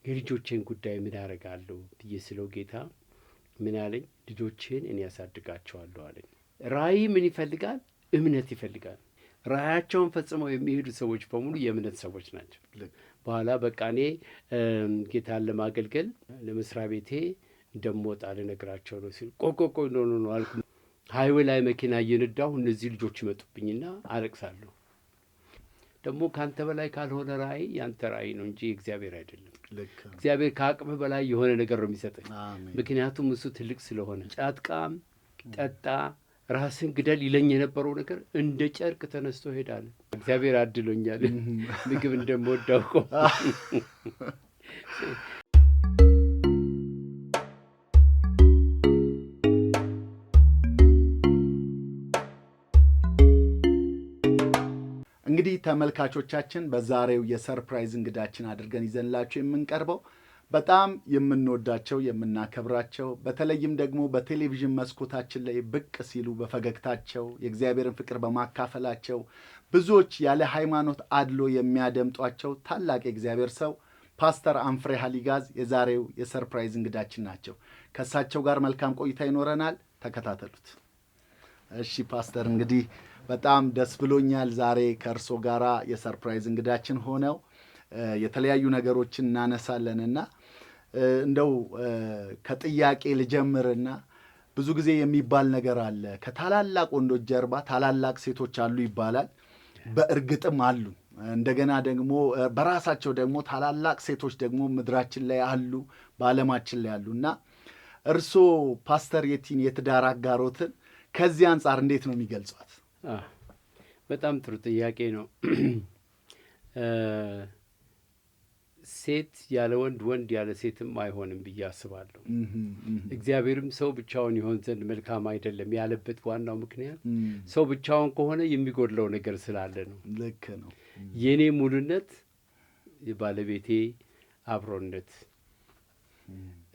የልጆቼን ጉዳይ ምን አደርጋለሁ ብዬ ስለው ጌታ ምን አለኝ? ልጆቼን እኔ ያሳድጋቸዋለሁ አለኝ። ራእይ ምን ይፈልጋል? እምነት ይፈልጋል። ራእያቸውን ፈጽመው የሚሄዱ ሰዎች በሙሉ የእምነት ሰዎች ናቸው። በኋላ በቃ እኔ ጌታን ለማገልገል ለመስሪያ ቤቴ እንደምወጣ ልነግራቸው ነው ሲል ቆይ ኖ አልኩ። ሃይዌይ ላይ መኪና እየነዳሁ እነዚህ ልጆች ይመጡብኝና አለቅሳለሁ። ደግሞ ካንተ በላይ ካልሆነ ራእይ ያንተ ራእይ ነው እንጂ እግዚአብሔር አይደለም። እግዚአብሔር ከአቅምህ በላይ የሆነ ነገር ነው የሚሰጥህ። ምክንያቱም እሱ ትልቅ ስለሆነ። ጫትቃም ጠጣ ራስን ግደል ይለኝ የነበረው ነገር እንደ ጨርቅ ተነስቶ ሄዳለ። እግዚአብሔር አድሎኛል ምግብ እንደምወዳው እኮ። እንግዲህ ተመልካቾቻችን በዛሬው የሰርፕራይዝ እንግዳችን አድርገን ይዘንላችሁ የምንቀርበው በጣም የምንወዳቸው የምናከብራቸው በተለይም ደግሞ በቴሌቪዥን መስኮታችን ላይ ብቅ ሲሉ በፈገግታቸው የእግዚአብሔርን ፍቅር በማካፈላቸው ብዙዎች ያለ ሃይማኖት አድሎ የሚያደምጧቸው ታላቅ የእግዚአብሔር ሰው ፓስተር አንፍሬ ሀሊጋዝ የዛሬው የሰርፕራይዝ እንግዳችን ናቸው። ከእሳቸው ጋር መልካም ቆይታ ይኖረናል። ተከታተሉት። እሺ ፓስተር፣ እንግዲህ በጣም ደስ ብሎኛል ዛሬ ከእርሶ ጋራ የሰርፕራይዝ እንግዳችን ሆነው የተለያዩ ነገሮችን እናነሳለንና እንደው ከጥያቄ ልጀምርና ብዙ ጊዜ የሚባል ነገር አለ፣ ከታላላቅ ወንዶች ጀርባ ታላላቅ ሴቶች አሉ ይባላል። በእርግጥም አሉ። እንደገና ደግሞ በራሳቸው ደግሞ ታላላቅ ሴቶች ደግሞ ምድራችን ላይ አሉ፣ በዓለማችን ላይ አሉና እርሶ ፓስተር የቲን የትዳር አጋሮትን ከዚህ አንጻር እንዴት ነው የሚገልጿት? በጣም ጥሩ ጥያቄ ነው። ሴት ያለ ወንድ፣ ወንድ ያለ ሴትም አይሆንም ብዬ አስባለሁ። እግዚአብሔርም ሰው ብቻውን ይሆን ዘንድ መልካም አይደለም ያለበት ዋናው ምክንያት ሰው ብቻውን ከሆነ የሚጎድለው ነገር ስላለ ነው። ልክ ነው። የኔ ሙሉነት የባለቤቴ አብሮነት፣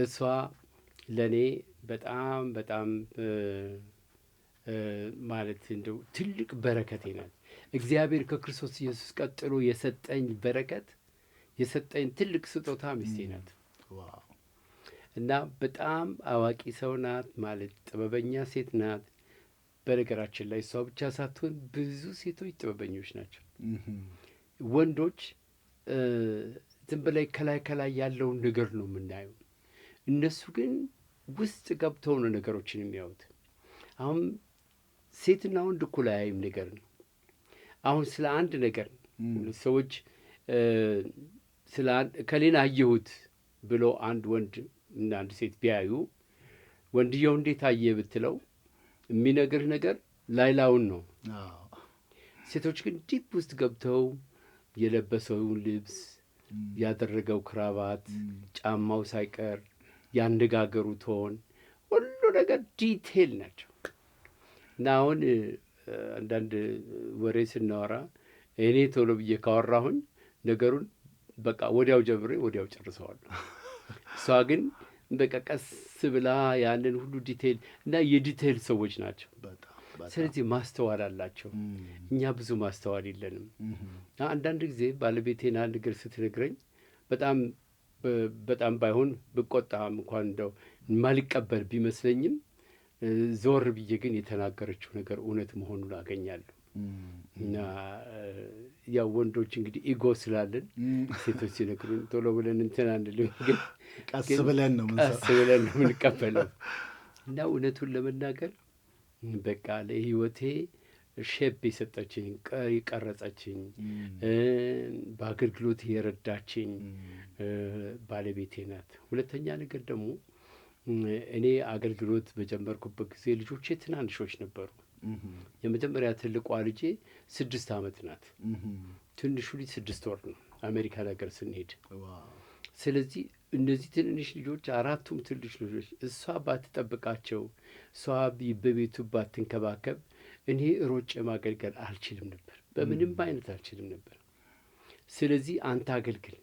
እሷ ለኔ በጣም በጣም ማለት እንደው ትልቅ በረከቴ ናት። እግዚአብሔር ከክርስቶስ ኢየሱስ ቀጥሎ የሰጠኝ በረከት የሰጠኝ ትልቅ ስጦታ ሚስቴ ናት። እና በጣም አዋቂ ሰው ናት፣ ማለት ጥበበኛ ሴት ናት። በነገራችን ላይ እሷ ብቻ ሳትሆን ብዙ ሴቶች ጥበበኞች ናቸው። ወንዶች ዝም ብላይ ከላይ ያለውን ነገር ነው የምናየው። እነሱ ግን ውስጥ ገብተው ነው ነገሮችን የሚያዩት። አሁን ሴትና ወንድ እኩል አያይም ነገር ነው። አሁን ስለ አንድ ነገር ሰዎች ስለ ከሌላ አየሁት ብሎ አንድ ወንድ እና አንድ ሴት ቢያዩ ወንድየው እንዴት አየ ብትለው የሚነግርህ ነገር ላይላውን ነው። ሴቶች ግን ዲፕ ውስጥ ገብተው የለበሰውን ልብስ፣ ያደረገው ክራባት፣ ጫማው ሳይቀር ያነጋገሩ ቶን፣ ሁሉ ነገር ዲቴል ናቸው። እና አሁን አንዳንድ ወሬ ስናወራ እኔ ቶሎ ብዬ ካወራሁኝ ነገሩን በቃ ወዲያው ጀምሬ ወዲያው ጨርሰዋለሁ። እሷ ግን በቃ ቀስ ብላ ያንን ሁሉ ዲቴል እና የዲቴል ሰዎች ናቸው። ስለዚህ ማስተዋል አላቸው። እኛ ብዙ ማስተዋል የለንም። አንዳንድ ጊዜ ባለቤቴን አንድ ነገር ስትነግረኝ በጣም ባይሆን ብቆጣም እንኳን እንደው ማልቀበል ቢመስለኝም ዞር ብዬ ግን የተናገረችው ነገር እውነት መሆኑን አገኛለሁ። እና ያው ወንዶች እንግዲህ ኢጎ ስላለን ሴቶች ሲነግሩን ቶሎ ብለን እንትን አንልም፣ ግን ቀስ ብለን ነው የምንቀበለው። እና እውነቱን ለመናገር በቃ ለህይወቴ ሼፕ የሰጠችኝ ቀረጸችኝ፣ በአገልግሎት የረዳችኝ ባለቤቴ ናት። ሁለተኛ ነገር ደግሞ እኔ አገልግሎት በጀመርኩበት ጊዜ ልጆቼ ትናንሾች ነበሩ። የመጀመሪያ ትልቋ ልጄ 6 ዓመት ናት። ትንሹ ልጅ 6 ወር ነው አሜሪካ ነገር ስንሄድ። ስለዚህ እነዚህ ትንንሽ ልጆች አራቱም ትንሽ ልጆች እሷ ባትጠብቃቸው፣ እሷ በቤቱ ባትንከባከብ እኔ ሮጬ ማገልገል አልችልም ነበር። በምንም አይነት አልችልም ነበር። ስለዚህ አንተ አገልግል፣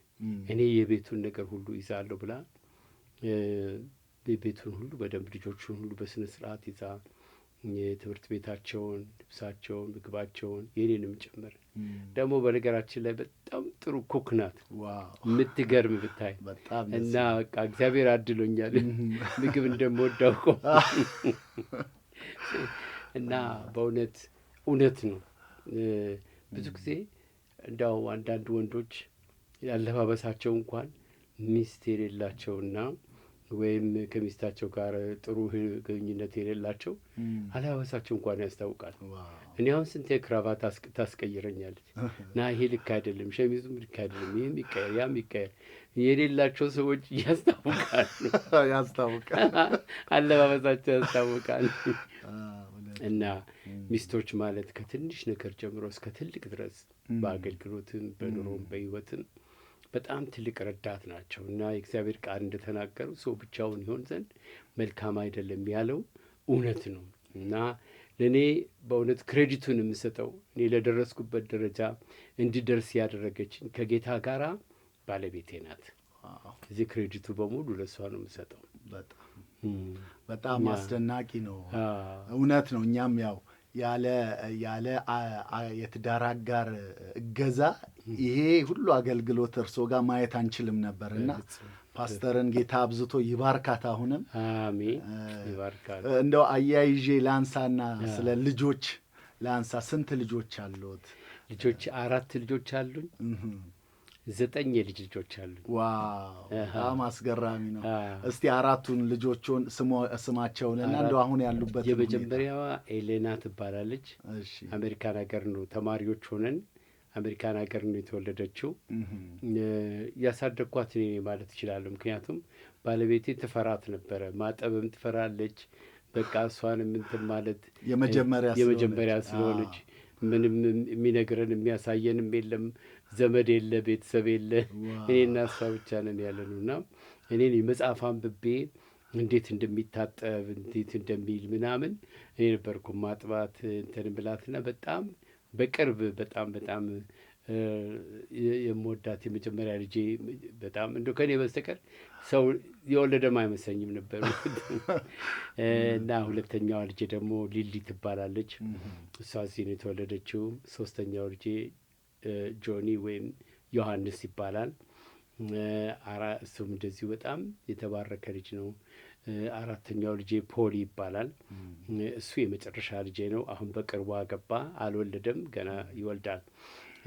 እኔ የቤቱን ነገር ሁሉ ይዛለሁ ብላ ቤቱን ሁሉ በደንብ ልጆቹን ሁሉ በስነ ስርዓት ይዛ የትምህርት ቤታቸውን፣ ልብሳቸውን፣ ምግባቸውን የኔንም ጭምር። ደግሞ በነገራችን ላይ በጣም ጥሩ ኩክ ናት፣ የምትገርም ብታይ። እና በቃ እግዚአብሔር አድሎኛል ምግብ እንደምወድ አውቀው እና በእውነት እውነት ነው። ብዙ ጊዜ እንዳው አንዳንድ ወንዶች ያለባበሳቸው እንኳን ሚስት የሌላቸውና ወይም ከሚስታቸው ጋር ጥሩ ግንኙነት የሌላቸው አለባበሳቸው እንኳን ያስታውቃል። እኔ አሁን ስንት ክራቫት ታስቀይረኛለች እና ይሄ ልክ አይደለም፣ ሸሚዙም ልክ አይደለም፣ ይህም ይቀየር ያም ይቀየር። የሌላቸው ሰዎች ያስታውቃል፣ አለባበሳቸው ያስታውቃል። እና ሚስቶች ማለት ከትንሽ ነገር ጀምሮ እስከ ትልቅ ድረስ በአገልግሎትም በኑሮም በሕይወትም በጣም ትልቅ ረዳት ናቸው። እና የእግዚአብሔር ቃል እንደተናገሩ ሰው ብቻውን ይሆን ዘንድ መልካም አይደለም ያለው እውነት ነው። እና ለእኔ በእውነት ክሬዲቱን የምሰጠው እኔ ለደረስኩበት ደረጃ እንዲደርስ ያደረገችኝ ከጌታ ጋር ባለቤቴ ናት። እዚህ ክሬዲቱ በሙሉ ለእሷ ነው የምሰጠው። በጣም አስደናቂ ነው። እውነት ነው። እኛም ያው ያለ የትዳር አጋር እገዛ ይሄ ሁሉ አገልግሎት እርሶ ጋር ማየት አንችልም ነበር እና ፓስተርን ጌታ አብዝቶ ይባርካት። አሁንም አሜን ይባርካት። እንደው አያይዤ ላንሳና ስለ ልጆች ላንሳ። ስንት ልጆች አሉት? ልጆች 4 ልጆች አሉኝ። 9 የልጅ ልጆች አሉኝ። ዋው በጣም አስገራሚ ነው። እስቲ 4ቱን ልጆቹን ስማቸውንና እንደው አሁን ያሉበት። የመጀመሪያዋ ኤሌና ትባላለች። አሜሪካን ሀገር ነው ተማሪዎች ሆነን አሜሪካን ሀገር ነው የተወለደችው። ያሳደግኳት እኔ ማለት እችላለሁ። ምክንያቱም ባለቤቴ ትፈራት ነበረ። ማጠብም ትፈራለች። በቃ እሷንም እንትን ማለት የመጀመሪያ ስለሆነች ምንም የሚነግረን የሚያሳየንም የለም። ዘመድ የለ፣ ቤተሰብ የለ። እኔና እሷ ብቻ ነን ያለነው እና እኔን የመጽሐፍ አንብቤ እንዴት እንደሚታጠብ እንዴት እንደሚል ምናምን እኔ ነበርኩ ማጥባት እንትን ብላትና በጣም በቅርብ በጣም የምወዳት የመጀመሪያ ልጄ በጣም እንደው ከኔ በስተቀር ሰው የወለደም አይመስለኝም ነበር። እና ሁለተኛዋ ልጄ ደግሞ ሊሊ ትባላለች። እሷ እዚህ ነው የተወለደችው። ሶስተኛው ልጄ ጆኒ ወይም ዮሐንስ ይባላል። እሱም እንደዚሁ በጣም የተባረከ ልጅ ነው። አራተኛው ልጄ ፖሊ ይባላል። እሱ የመጨረሻ ልጄ ነው። አሁን በቅርቡ አገባ፣ አልወለደም፣ ገና ይወልዳል።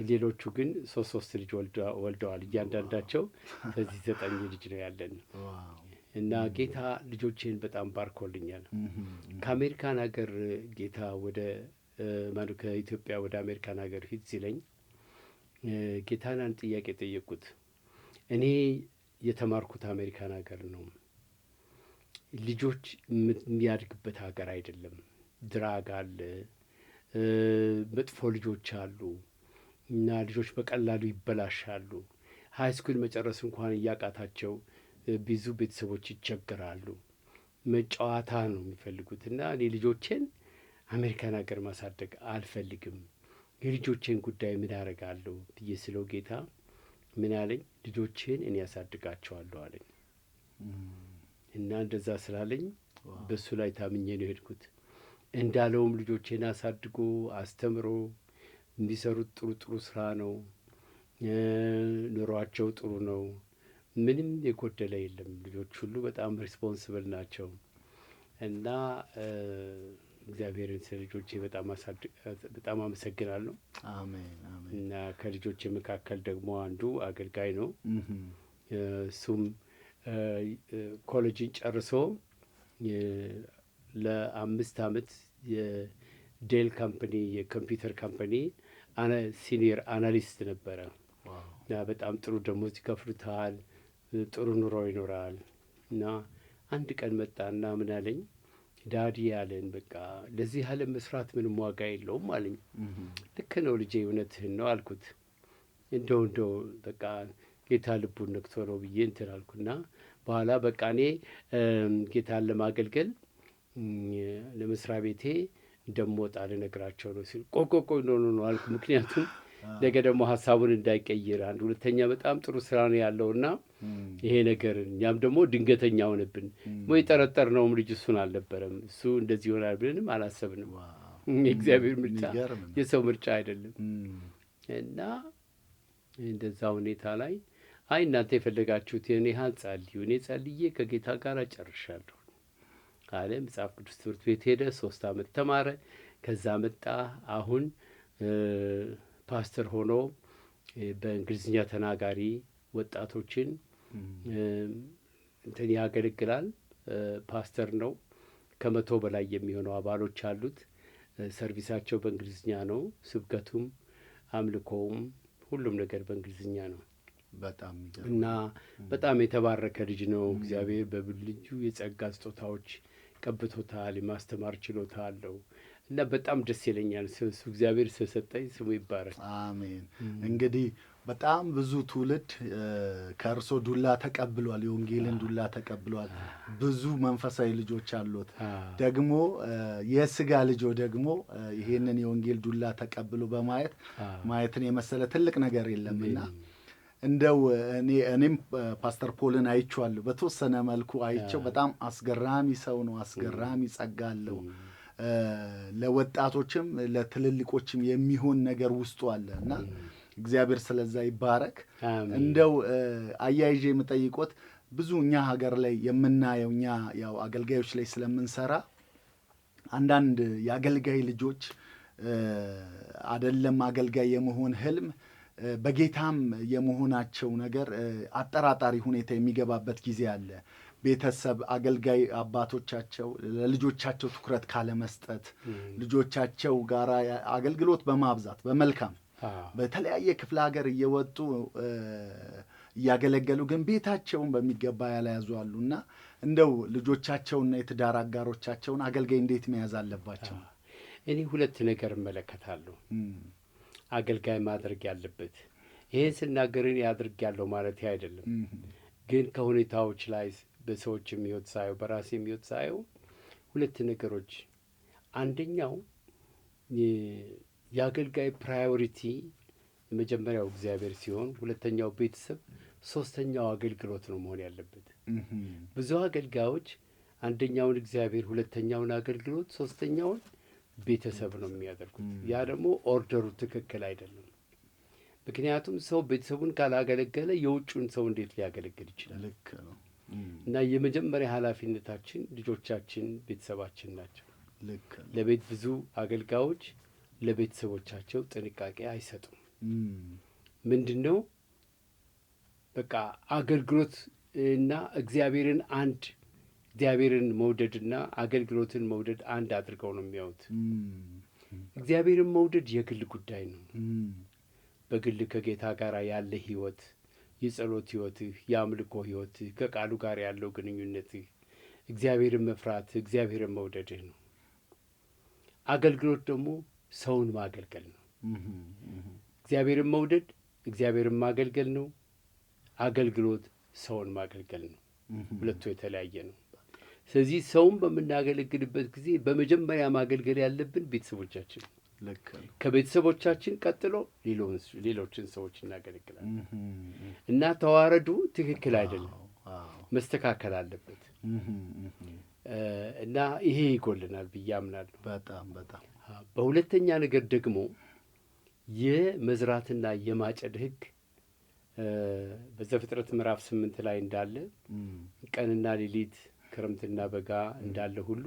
ሌሎቹ ግን ሶስት ልጅ ወልደዋል እያንዳንዳቸው። ስለዚህ 9 ልጅ ነው ያለን እና ጌታ ልጆቼን በጣም ባርኮልኛል። ከአሜሪካን ሀገር ጌታ ከኢትዮጵያ ወደ አሜሪካን ሀገር ሂድ ሲለኝ ጌታን አንድ ጥያቄ ጠየቅኩት። እኔ የተማርኩት አሜሪካን ሀገር ነው። ልጆች የሚያድግበት ሀገር አይደለም። ድራግ አለ፣ መጥፎ ልጆች አሉ እና ልጆች በቀላሉ ይበላሻሉ። ሀይ ስኩል መጨረስ እንኳን እያቃታቸው ብዙ ቤተሰቦች ይቸገራሉ። መጫዋታ ነው የሚፈልጉት እና እኔ ልጆቼን አሜሪካን ሀገር ማሳደግ አልፈልግም። የልጆቼን ጉዳይ ምን አደርጋለሁ ብዬ ስለው ጌታ ምን አለኝ? ልጆቼን እኔ ያሳድጋቸዋለሁ አለኝ። እና እንደዛ ስላለኝ በሱ ላይ ታምኜ ነው የሄድኩት። እንዳለውም ልጆቼን አሳድጎ አስተምሮ እንዲሰሩት ጥሩ ስራ ነው። ኑሯቸው ጥሩ ነው። ምንም የጎደለ የለም። ልጆች ሁሉ በጣም ሪስፖንስብል ናቸው እና እግዚአብሔርን ስለ ልጆቼ በጣም አመሰግናለሁ። አሜን አሜን። እና ከልጆቼ መካከል ደግሞ አንዱ አገልጋይ ነው። እሱም ኮሌጅን ጨርሶ ለ5 ዓመት የዴል ካምፓኒ የኮምፒውተር ካምፓኒ ሲኒየር አናሊስት ነበረ እና በጣም ጥሩ ደሞዝ ይከፍሉታል፣ ጥሩ ኑሮ ይኖራል። እና አንድ ቀን መጣና ምን አለኝ? ዳዲ ያለን በቃ ለዚህ ዓለም መስራት ምንም ዋጋ የለውም አለኝ። ልክ ነው ልጄ፣ እውነትህን ነው አልኩት። እንደው በቃ ጌታ ልቡን ነክቶ ነው ብዬ እንትን አልኩና በኋላ በቃ እኔ ጌታን ለማገልገል ለመስሪያ ቤቴ እንደምወጣ ልነግራቸው ነው ሲል ቆይ ነው አልኩ። ምክንያቱም ነገ ደግሞ ሀሳቡን እንዳይቀይር ሁለተኛ በጣም ጥሩ ስራ ነው ያለውና ይሄ ነገር እኛም ደግሞ ድንገተኛ ሆነብን። ወይ ጠረጠርነውም ልጅ እሱን አልነበረም። እሱ እንደዚህ ይሆናል ብለንም አላሰብንም። የእግዚአብሔር ምርጫ የሰው ምርጫ አይደለም። እና እንደዛ ሁኔታ ላይ አይ እናንተ የፈለጋችሁት የኔ ሀል ጸልዩ፣ እኔ ጸልዬ ከጌታ ጋር ጨርሻለሁ አለ። መጽሐፍ ቅዱስ ትምህርት ቤት ሄደ። 3 ዓመት ተማረ። ከዛ መጣ። አሁን ፓስተር ሆኖ በእንግሊዝኛ ተናጋሪ ወጣቶችን እንትን ያገለግላል። ፓስተር ነው። 100 በላይ የሚሆነው አባሎች አሉት። ሰርቪሳቸው በእንግሊዝኛ ነው። ስብከቱም አምልኮውም ሁሉም ነገር በእንግሊዝኛ ነው። እና በጣም የተባረከ ልጅ ነው። እግዚአብሔር በልጁ የጸጋ ስጦታዎች ቀብቶታል። የማስተማር ችሎታ አለው እና በጣም ደስ ይለኛል። እሱ እግዚአብሔር ስለሰጠኝ ስሙ ይባረክ። አሜን። እንግዲህ በጣም ብዙ ትውልድ ከእርሶ ዱላ ተቀብሏል። የወንጌልን ዱላ ተቀብሏል። ብዙ መንፈሳዊ ልጆች አሉት። ደግሞ የስጋ ልጆ ደግሞ ይሄንን የወንጌል ዱላ ተቀብሎ ማየትን የመሰለ ትልቅ ነገር የለምና እንደው እኔም ፓስተር ፖልን አይቼዋለሁ። በተወሰነ መልኩ አይቼው በጣም አስገራሚ ሰው ነው። አስገራሚ ጸጋ አለው። ለወጣቶችም ለትልልቆችም የሚሆን ነገር ውስጡ አለ እና እግዚአብሔር ስለዛ ይባረክ። እንደው አያይዤ የምጠይቆት ብዙ እኛ ሀገር ላይ የምናየው እኛ ያው አገልጋዮች ላይ ስለምንሰራ አንዳንድ የአገልጋይ ልጆች አይደለም አገልጋይ የመሆን ህልም በጌታም የመሆናቸው ነገር አጠራጣሪ ሁኔታ የሚገባበት ጊዜ አለ። ቤተሰብ አገልጋይ አባቶቻቸው ለልጆቻቸው ትኩረት ካለመስጠት፣ ልጆቻቸው ጋር አገልግሎት በማብዛት በመልካም በተለያየ ክፍለ ሀገር እየወጡ እያገለገሉ ግን ቤታቸውን በሚገባ ያልያዙ አሉና እንደው ልጆቻቸውና የትዳር አጋሮቻቸውን አገልጋይ እንዴት መያዝ አለባቸው? እኔ 2 ነገር እመለከታለሁ አገልጋይ ማድረግ ያለበት። ይሄን ስናገርን ያድርግ ያለው ማለት አይደለም፣ ግን ከሁኔታዎች ላይ በሰዎችም ሕይወት ሳየው በራሴም ሕይወት ሳየው 2 ነገሮች፣ አንደኛው የአገልጋይ ፕራዮሪቲ የመጀመሪያው እግዚአብሔር ሲሆን፣ ሁለተኛው ቤተሰብ፣ ሶስተኛው አገልግሎት ነው መሆን ያለበት። ብዙ አገልጋዮች አንደኛውን እግዚአብሔር፣ ሁለተኛውን አገልግሎት፣ ሶስተኛውን ቤተሰብ ነው የሚያደርጉት። ያ ደግሞ ኦርደሩ ትክክል አይደለም። ምክንያቱም ሰው ቤተሰቡን ካላገለገለ የውጩን ሰው እንዴት ሊያገለግል ይችላል? ልክ ነው። እና የመጀመሪያ ኃላፊነታችን ልጆቻችን፣ ቤተሰባችን ናቸው። ልክ ነው። ለቤት ብዙ አገልጋዮች ለቤተሰቦቻቸው ጥንቃቄ አይሰጡም። ምንድን ነው በቃ አገልግሎት እና እግዚአብሔርን መውደድና አገልግሎትን መውደድ አንድ አድርገው ነው የሚያዩት። እግዚአብሔርን መውደድ የግል ጉዳይ ነው። በግል ከጌታ ጋር ያለ ህይወት፣ የጸሎት ህይወትህ፣ የአምልኮ ህይወትህ፣ ከቃሉ ጋር ያለው ግንኙነትህ፣ እግዚአብሔርን መፍራት፣ እግዚአብሔርን መውደድህ ነው። አገልግሎት ደግሞ ሰውን ማገልገል ነው። እግዚአብሔርን መውደድ እግዚአብሔርን ማገልገል ነው። አገልግሎት ሰውን ማገልገል ነው። ሁለቱ የተለያየ ነው። ስለዚህ ሰውን በምናገለግልበት ጊዜ በመጀመሪያ ማገልገል ያለብን ቤተሰቦቻችን፣ ከቤተሰቦቻችን ቀጥሎ ሌሎችን ሰዎች እናገለግላለን። እና ተዋረዱ ትክክል አይደለም፣ መስተካከል አለበት። እና ይሄ ይጎልናል ብዬ አምናለሁ። በጣም በሁለተኛ ነገር ደግሞ የመዝራትና የማጨድ ህግ በዘፍጥረት ምዕራፍ 8 ላይ እንዳለ ቀንና ሌሊት ክረምትና በጋ እንዳለ ሁሉ